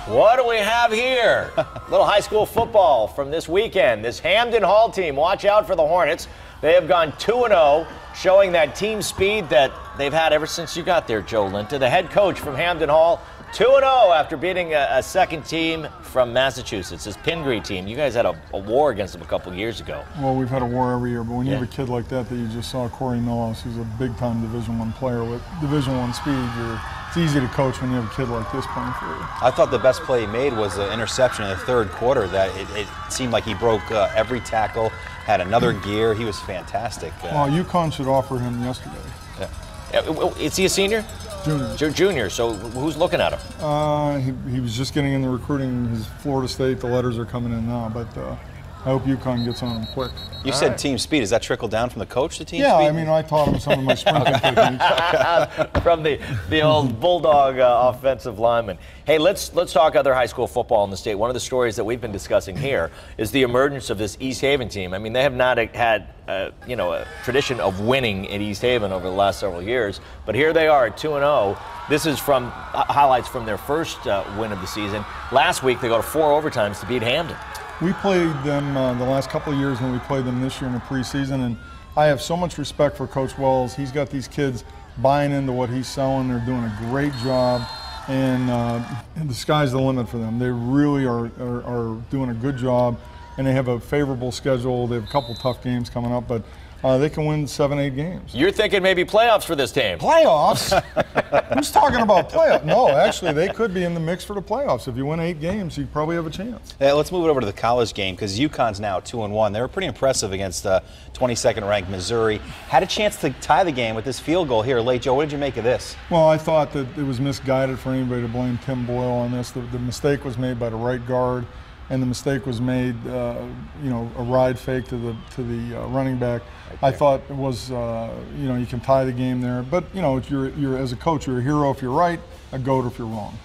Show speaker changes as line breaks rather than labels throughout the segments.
What do we have here? Little high school football from this weekend. This Hamden Hall team, watch out for the Hornets. They have gone 2-0, showing that team speed that they've had ever since you got there, Joe Linta. The head coach from Hamden Hall, 2-0 after beating a second team from Massachusetts, this Pingree team. You guys had a war against them a couple years ago.
Well, we've had a war every year, but when you have a kid like that you just saw, Corey Millos, who's a big-time Division I player with Division I speed, it's easy to coach when you have a kid like this playing for you.
I thought the best play he made was an interception in the third quarter. That it seemed like he broke every tackle, had another gear. He was fantastic.
Well, UConn should offer him yesterday.
Is he a senior?
Junior.
Junior, so who's looking at him?
He was just getting in the recruiting. His Florida State, the letters are coming in now, but I hope UConn gets on him quick.
You said team speed. Does that trickle down from the coach to team speed?
Yeah, I mean, I taught him some of my sprinting techniques.
From the old Bulldog offensive lineman. Hey, let's talk other high school football in the state. One of the stories that we've been discussing here is the emergence of this East Haven team. I mean, they have not had a tradition of winning at East Haven over the last several years, but here they are at 2-0. This is from highlights from their first win of the season. Last week, they go to 4 overtimes to beat Hamden.
We played them the last couple of years, and we played them this year in the preseason, and I have so much respect for Coach Wells. He's got these kids buying into what he's selling. They're doing a great job, and the sky's the limit for them. They really are doing a good job, and they have a favorable schedule. They have a couple tough games coming up, but they can win 7-8 games.
You're thinking maybe playoffs for this team.
Playoffs? Who's talking about playoffs? No, actually, they could be in the mix for the playoffs. If you win 8 games, you probably have a chance.
Let's move it over to the college game, because UConn's now 2-1. They were pretty impressive against 22nd ranked Missouri. Had a chance to tie the game with this field goal here late. Joe, what did you make of this?
Well, I thought that it was misguided for anybody to blame Tim Boyle on this. The mistake was made by the right guard, and the mistake was made, a ride fake to the running back. I thought it was, you can tie the game there, but you're as a coach, you're a hero if you're right, a goat if you're wrong.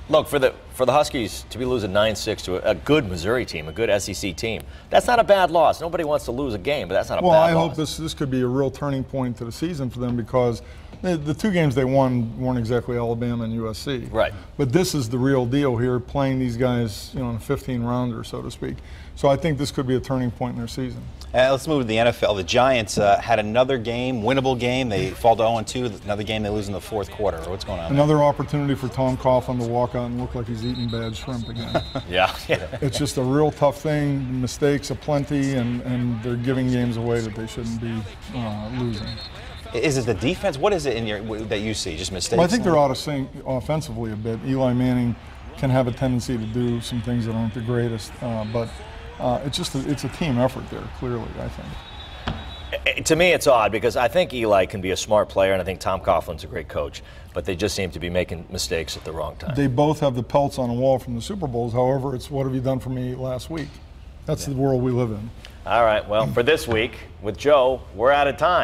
Look, for the Huskies to be losing 9-6 to a good Missouri team, a good SEC team, that's not a bad loss. Nobody wants to lose a game, but that's not a bad loss.
Well, I hope this could be a real turning point to the season for them, because the 2 games they won weren't exactly Alabama and USC.
Right.
But this is the real deal here, playing these guys, in a 15-rounder, so to speak. So I think this could be a turning point in their season.
Let's move to the NFL. The Giants had another game, winnable game. They fall to 0-2. Another game they lose in the fourth quarter. What's going on?
Another opportunity for Tom Coughlin to walk out and look like he's eating bad shrimp again.
Yeah.
It's just a real tough thing. Mistakes aplenty, and they're giving games away that they shouldn't be losing.
Is it the defense? What is it that you see? Just mistakes?
Well, I think they're out of sync offensively a bit. Eli Manning can have a tendency to do some things that aren't the greatest, but it's a team effort there, clearly, I think.
To me, it's odd, because I think Eli can be a smart player, and I think Tom Coughlin's a great coach, but they just seem to be making mistakes at the wrong time.
They both have the pelts on the wall from the Super Bowls. However, it's what have you done for me last week? That's the world we live in.
All right, well, for this week with Joe, we're out of time.